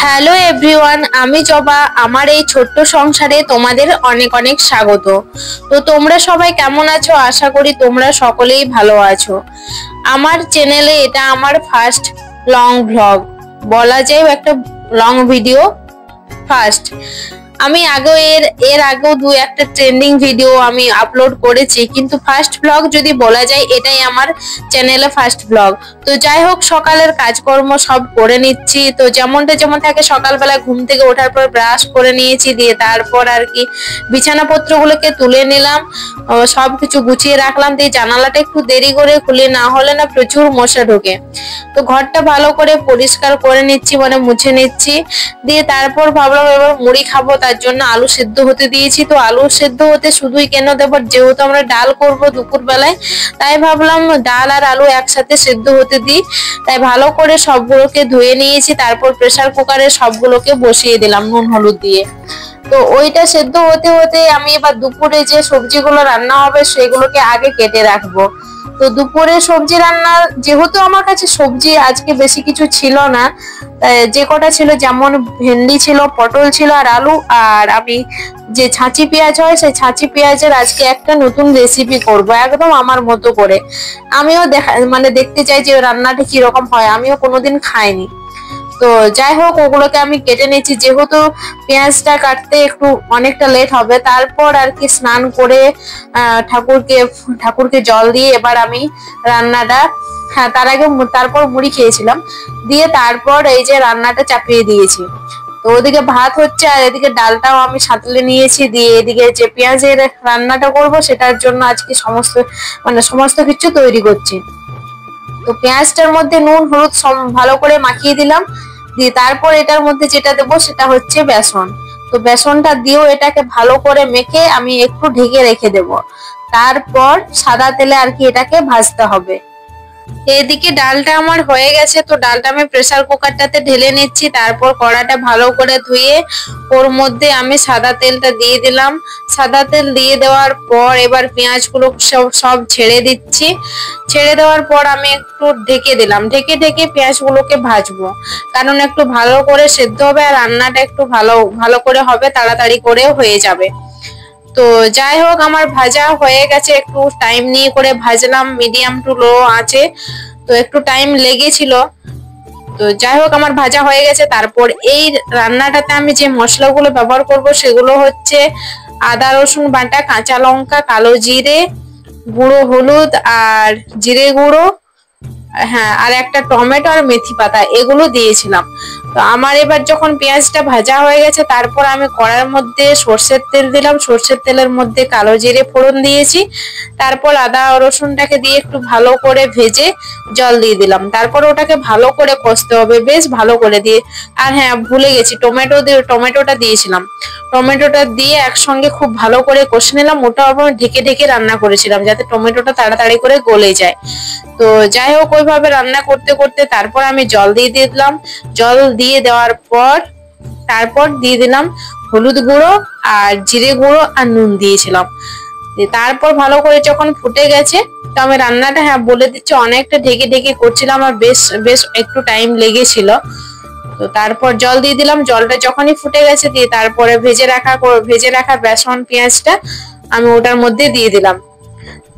Hello everyone, আমি জবা। আমার এই ছোট্ট সংসারে তোমাদের অনেক অনেক স্বাগত। তো তোমরা সবাই কেমন আছো? আশা করি তোমরা সকলেই ভালো আছো। আমার চ্যানেলে এটা আমার ফার্স্ট লং ভ্লগ, বলা যায় একটা লং ভিডিও ফার্স্ট। আমি আগেও এর আগেও দু একটা ট্রেন্ডিং ভিডিও আমি আপলোড করেছি, কিন্তু ফার্স্ট ব্লগ যদি বলা যায় এটাই আমার চ্যানেলে ফার্স্ট ব্লগ। তো যাই হোক, সকালের কাজকর্ম সব করে নিচ্ছি। তো যেমনটা যেমন থাকে, সকালবেলা ঘুম থেকে ওঠার পর ব্রাশ করে নিয়েছি, দিয়ে তারপর আর কি বিছানাপত্রগুলোকে তুলে নিলাম, সবকিছু গুছিয়ে রাখলাম। দিয়ে জানালাটা একটু দেরি করে খুলে, না হলে না প্রচুর মশা ঢোকে। তো ঘরটা ভালো করে পরিষ্কার করে নিচ্ছি, মানে মুছে নিচ্ছি। দিয়ে তারপর ভাবলাম এবার মুড়ি খাবো, তার জন্য আলু সেদ্ধ হতে দিয়েছি। তো আলু সেদ্ধ হতে শুধুই কেন দেবো, যেহেতু আমরা ডাল করব দুপুর বেলায়, তাই ভাবলাম ডাল আর আলু একসাথে সেদ্ধ হতে দিই। তাই ভালো করে সবগুলোকে ধুয়ে নিয়েছি, তারপর প্রেসার কুকারে সবগুলোকে বসিয়ে দিলাম নুন হলুদ দিয়ে। তো ওইটা সেদ্ধ হতে হতে আমি এবার দুপুরে যে সবজিগুলো রান্না হবে সেগুলোকে আগে কেটে রাখবো। তো দুপুরে সবজি রান্না, যেহেতু আমার কাছে সবজি আজকে বেশি কিছু ছিল না, যে কটা ছিল, যেমন ভেন্ডি ছিল, পটল ছিল আর আলু, আর আমি যে ছাঁচি পেঁয়াজ হয় সেই ছাঁচি পেঁয়াজের আজকে একটা নতুন রেসিপি করব একদম আমার মতো করে। আমিও দেখতে চাই যে রান্নাটা কিরকম হয়, আমিও কোনোদিন খাইনি। তো যাই হোক, ওগুলোকে আমি কেটে নিয়েছি, যেহেতু পেঁয়াজটা কাটতে একটু অনেকটা লেট হবে। তারপর আর কি স্নান করে ঠাকুরকে জল দিয়ে এবার আমি রান্নাটা, হ্যাঁ তার আগে তারপর মুড়ি খেয়েছিলাম, দিয়ে তারপর এই যে রান্নাটা চাপিয়ে দিয়েছি। তো ওদিকে ভাত হচ্ছে আর এদিকে ডালটাও আমি সাঁতলে নিয়েছি। দিয়ে এদিকে যে পেঁয়াজের রান্নাটা করব সেটার জন্য আজকে সমস্ত কিছু তৈরি করছি। তো পেঁয়াজটার মধ্যে নুন হলুদ ভালো করে মাখিয়ে দিলাম। দিয়ে তারপর এটার মধ্যে যেটা দেবো সেটা হচ্ছে বেসন। তো বেসনটা দিয়েও এটাকে ভালো করে মেখে আমি একটু ঢেকে রেখে দেব। তারপর সাদা তেলে আর কি এটাকে ভাজতে হবে। এদিকে ডালটা আমার হয়ে গেছে, তো ডালটা আমি প্রেসার কুকারটাতে ঢেলে নিচ্ছি। তারপর কড়াটা ভালো করে ধুয়ে ওর মধ্যে আমি সাদা তেলটা দিয়ে দিলাম। সাদা তেল দিয়ে দেওয়ার পর এবার পেঁয়াজগুলো সব ছেড়ে দিচ্ছি। ছেড়ে দেওয়ার পর আমি একটু ঢেকে দিলাম, ঢেকে ঢেকে পেঁয়াজগুলোকে ভাজবো, কারণ একটু ভালো করে সেদ্ধ হবে আর রান্নাটা একটু ভালো করে হবে, তাড়াতাড়ি করেও হয়ে যাবে। তো যাই হোক, আমার ভাজা হয়ে গেছে, একটু টাইম নিয়ে করে ভাজলাম, মিডিয়াম টু লো আছে, তো একটু টাইম লেগেছিল। তো যাই হোক, আমার ভাজা হয়ে গেছে। তারপর এই রান্নাটাতে আমি যে মশলাগুলো ব্যবহার করব সেগুলো হচ্ছে আদা রসুন বাটা, কাঁচা লঙ্কা, কালো জিরে, গুঁড়ো হলুদ আর জিরে গুঁড়ো, হ্যাঁ আর একটা টমেটো আর মেথি পাতা, এগুলো দিয়েছিলাম। তো আমার এবার যখন পেঁয়াজটা ভাজা হয়ে গেছে, তারপর আমি কড়ার মধ্যে সর্ষের তেল দিলাম, সর্ষের তেলের মধ্যে কালো জিরে ফোড়ন দিয়েছি। তারপর আদা রসুনটাকে দিয়ে একটু ভালো করে ভেজে জল দিয়ে দিলাম। তারপর ওটাকে ভালো করে কষতে হবে, বেশ ভালো করে দিয়ে। আর হ্যাঁ, ভুলে গেছি, টমেটোটা দিয়েছিলাম। টমেটোটা দিয়ে একসঙ্গে খুব ভালো করে কষে নিলাম। ওটাও আমি ঢেকে ঢেকে রান্না করেছিলাম যাতে টমেটোটা তাড়াতাড়ি করে গলে যায়। তো যাই হোক, ওইভাবে রান্না করতে করতে তারপর আমি জল দিয়ে দিলাম। জল দিয়ে দেওয়ার পর তারপর দিয়ে দিলাম হলুদ গুঁড়ো আর জিরে গুঁড়ো আর নুন দিয়েছিলাম। তারপর ভালো করে যখন ফুটে গেছে, তো আমি রান্নাটা, হ্যাঁ বলে দিচ্ছি, অনেকটা ঢেকে ঢেকে করছিলাম আর বেশ বেশ একটু টাইম লেগেছিল। তো তারপর জল দিয়ে দিলাম। জলটা যখনই ফুটে গেছে, দিয়ে তারপরে ভেজে রাখা বেসন পেঁয়াজটা আমি ওটার মধ্যে দিয়ে দিলাম।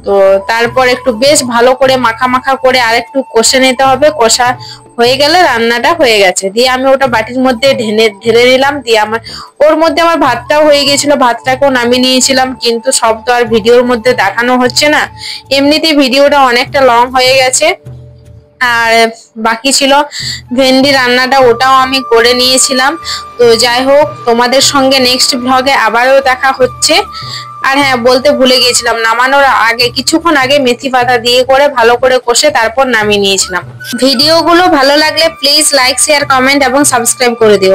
তো তারপর একটু বেশ ভালো করে মাখা মাখা করে আর একটু কষে নিতে হবে। কষা হয়ে গেলে রান্নাটা হয়ে গেছে। দিয়ে আমি ওটা বাটির মধ্যে ঢেলে নিলাম। দিয়ে ওর মধ্যে আমার ভাতটাও হয়ে গেছিল, ভাতটাকেও নামিয়ে নিয়েছিলাম, কিন্তু সব তো আর ভিডিওর মধ্যে দেখানো হচ্ছে না। এমনিতেই ভিডিওটা অনেকটা লং হয়ে গেছে। আর বাকি ছিল ভেন্ডি রান্নাটা, ওটাও আমি করে নিয়েছিলাম। তো যাই হোক, তোমাদের সঙ্গে নেক্সট ব্লগে আবারও দেখা হচ্ছে। আর হ্যাঁ, বলতে ভুলে গিয়েছিলাম, নামানোর আগে কিছুক্ষণ আগে মেথি পাতা দিয়ে করে ভালো করে কষে তারপর নামিয়ে নিয়েছিলাম। ভিডিওগুলো ভালো লাগলে প্লিজ লাইক, শেয়ার, কমেন্ট এবং সাবস্ক্রাইব করে দিও।